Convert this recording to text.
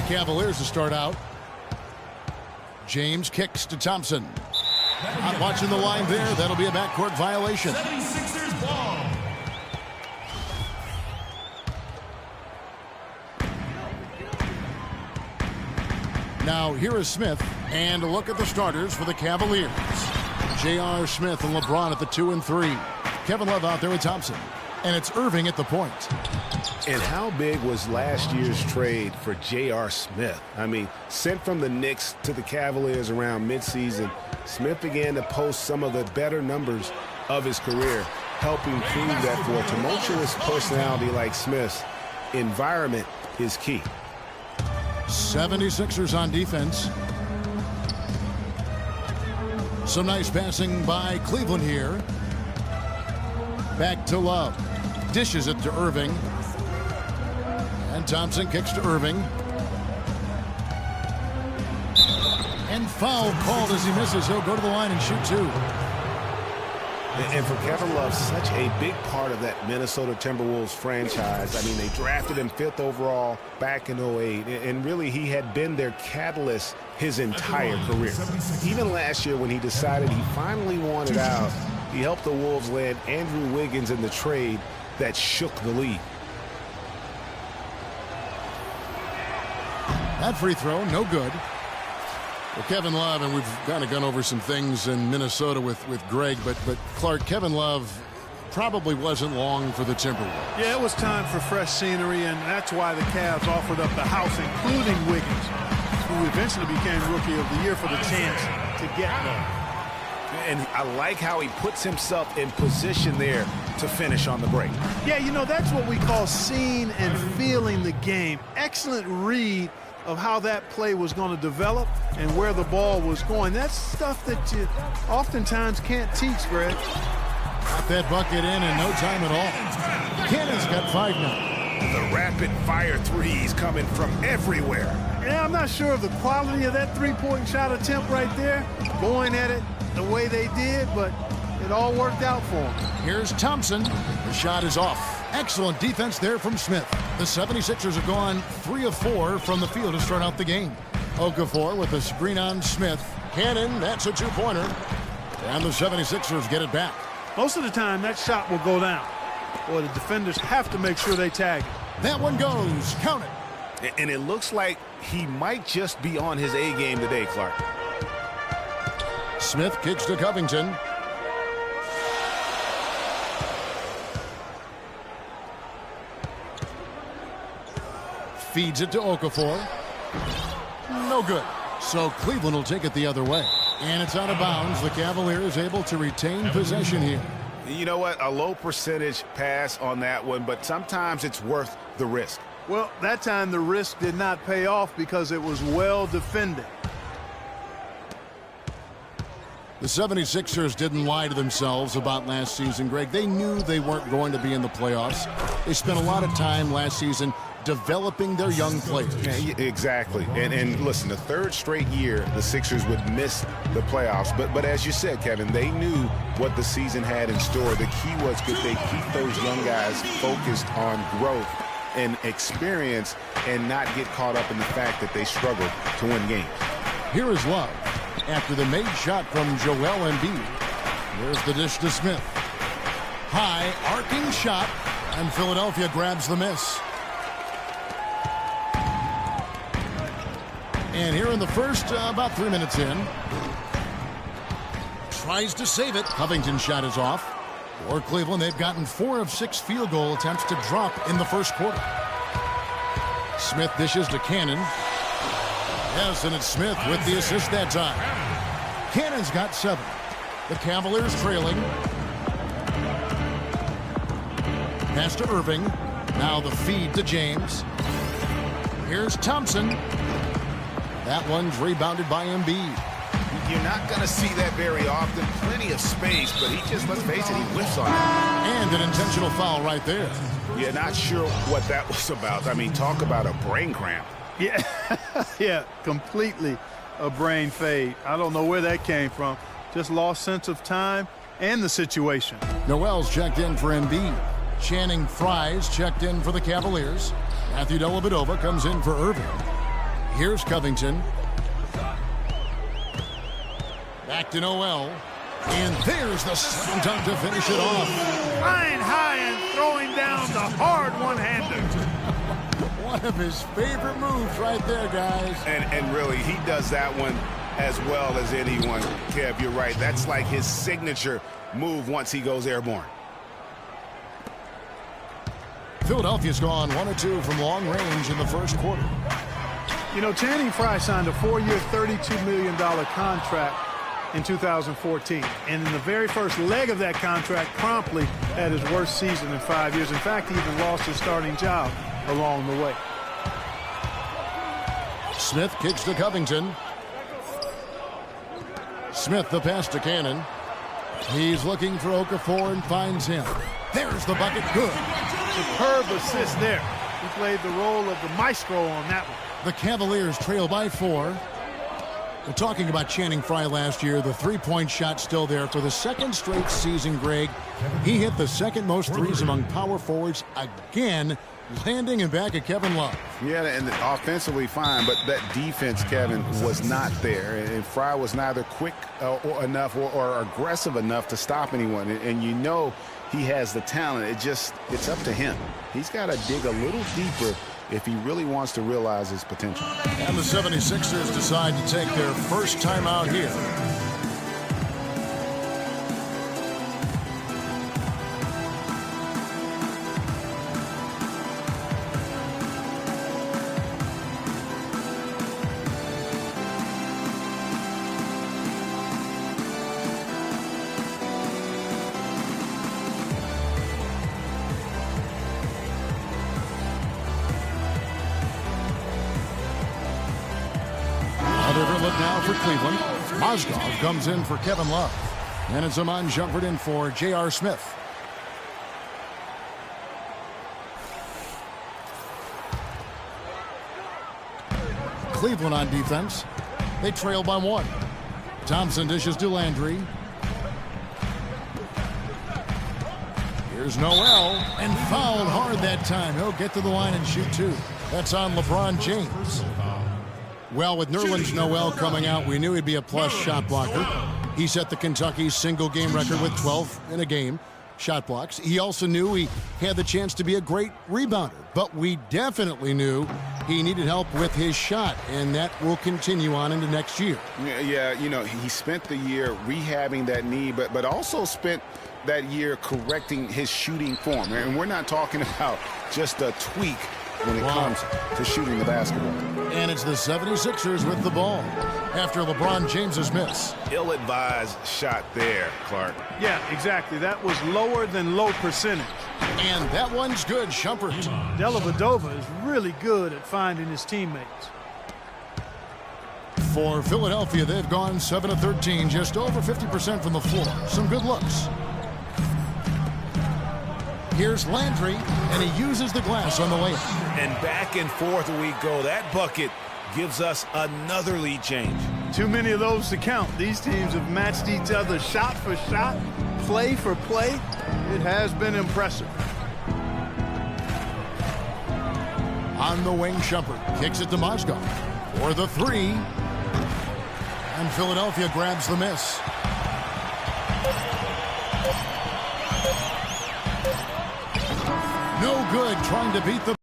Cavaliers to start out. James kicks to Thompson. Not watching the line there. That'll be a backcourt violation. 76ers ball. Now here is Smith, and a look at the starters for the Cavaliers. J.R. Smith and LeBron at the 2 and 3. Kevin Love out there with Thompson, and it's Irving at the point. And how big was last year's trade for J.R. Smith? I mean, sent from the Knicks to the Cavaliers around midseason, Smith began to post some of the better numbers of his career, helping prove that for a tumultuous personality like Smith's, environment is key. 76ers on defense. Some nice passing by Cleveland here. Back to Love. Dishes it to Irving. And Thompson kicks to Irving. And foul called as he misses. He'll go to the line and shoot two. And for Kevin Love, such a big part of that Minnesota Timberwolves franchise. I mean, they drafted him 5th overall back in 08. And really, he had been their catalyst his entire career. Even last year when he decided he finally wanted out, he helped the Wolves land Andrew Wiggins in the trade that shook the league. That free throw, no good. Well, Kevin Love, and we've kind of gone over some things in Minnesota with Greg, but Clark, Kevin Love probably wasn't long for the Timberwolves. Yeah, it was time for fresh scenery, and that's why the Cavs offered up the house, including Wiggins, who eventually became Rookie of the Year for the chance to get there. And I like how he puts himself in position there to finish on the break. Yeah, you know, that's what we call seeing and feeling the game. Excellent read of how that play was going to develop and where the ball was going. That's stuff that you oftentimes can't teach, Greg. Got that bucket in no time at all. Cannon's got 5 now. The rapid-fire threes coming from everywhere. Yeah, I'm not sure of the quality of that three-point shot attempt right there, going at it the way they did, but it all worked out for them. Here's Thompson. The shot is off. Excellent defense there from Smith. The 76ers have gone 3 of 4 from the field to start out the game. Okafor with a screen on Smith. Cannon, that's a 2-pointer. And the 76ers get it back. Most of the time, that shot will go down. Boy, the defenders have to make sure they tag it. That one goes. Count it. And it looks like he might just be on his A game today, Clark. Smith kicks to Covington. Feeds it to Okafor. No good. So Cleveland will take it the other way. And it's out of bounds. The Cavaliers able to retain possession here. You know what? A low percentage pass on that one, but sometimes it's worth the risk. Well, that time the risk did not pay off because it was well defended. The 76ers didn't lie to themselves about last season, Greg. They knew they weren't going to be in the playoffs. They spent a lot of time last season developing their young players. Yeah, exactly. And listen, the 3rd straight year the Sixers would miss the playoffs. But as you said, Kevin, they knew what the season had in store. The key was could they keep those young guys focused on growth and experience and not get caught up in the fact that they struggled to win games. Here is Love after the made shot from Joel Embiid. There's the dish to Smith. High, arcing shot, and Philadelphia grabs the miss. And here in the first, about 3 minutes in, tries to save it. Covington's shot is off. For Cleveland, they've gotten 4 of 6 field goal attempts to drop in the first quarter. Smith dishes to Cannon. Yes, and it's Smith with the assist that time. Cannon's got 7. The Cavaliers trailing. Pass to Irving. Now the feed to James. Here's Thompson. That one's rebounded by Embiid. You're not going to see that very often. Plenty of space, but he just, let's face it, he whiffs on it. And an intentional foul right there. You're not sure what that was about. I mean, talk about a brain cramp. Yeah, yeah, completely a brain fade. I don't know where that came from. Just lost sense of time and the situation. Noel's checked in for Embiid. Channing Frye's checked in for the Cavaliers. Matthew Dellavedova comes in for Irving. Here's Covington. Back to Noel. And there's the slam dunk to finish it off. Flying high and throwing down the hard one-hander. One of his favorite moves right there, guys. And really, he does that one as well as anyone. Kev, you're right. That's like his signature move once he goes airborne. Philadelphia's gone 1 of 2 from long range in the first quarter. You know, Channing Frye signed a 4-year, $32 million contract in 2014. And in the very first leg of that contract, promptly had his worst season in 5 years. In fact, he even lost his starting job along the way. Smith kicks to Covington. Smith the pass to Cannon. He's looking for Okafor and finds him. There's the bucket. Good. Superb assist there. He played the role of the maestro on that one. The Cavaliers trail by 4. We're talking about Channing Frye last year. The three-point shot still there for the second straight season, Greg. He hit the second most threes among power forwards again, landing and back at Kevin Love. Yeah, and offensively fine, but that defense, Kevin, was not there. And Frye was neither quick enough or aggressive enough to stop anyone. And you know he has the talent. It's up to him. He's got to dig a little deeper if he really wants to realize his potential. And the 76ers decide to take their first timeout here. Now for Cleveland. Mozgov comes in for Kevin Love. And it's Amon Shumpert in for J.R. Smith. Cleveland on defense. They trail by 1. Thompson dishes to Landry. Here's Noel, and fouled hard that time. He'll get to the line and shoot 2. That's on LeBron James. Well, with Nerlens Noel coming out, we knew he'd be a plus shot blocker. He set the Kentucky single game record with 12 in a game shot blocks. He also knew he had the chance to be a great rebounder, but we definitely knew he needed help with his shot, and that will continue on into next year. Yeah, you know, he spent the year rehabbing that knee, but also spent that year correcting his shooting form. And we're not talking about just a tweak when it comes to shooting the basketball. And it's the 76ers with the ball after LeBron James's miss. Ill-advised shot there, Clark. Yeah, exactly. That was lower than low percentage. And that one's good, Shumpert. Dellavedova is really good at finding his teammates. For Philadelphia, they've gone 7 of 13, just over 50% from the floor. Some good looks. Here's Landry, and he uses the glass on the layup. And back and forth we go. That bucket gives us another lead change. Too many of those to count. These teams have matched each other shot for shot, play for play. It has been impressive. On the wing, Shumpert kicks it to Mozgov for the 3. And Philadelphia grabs the miss. No good trying to beat the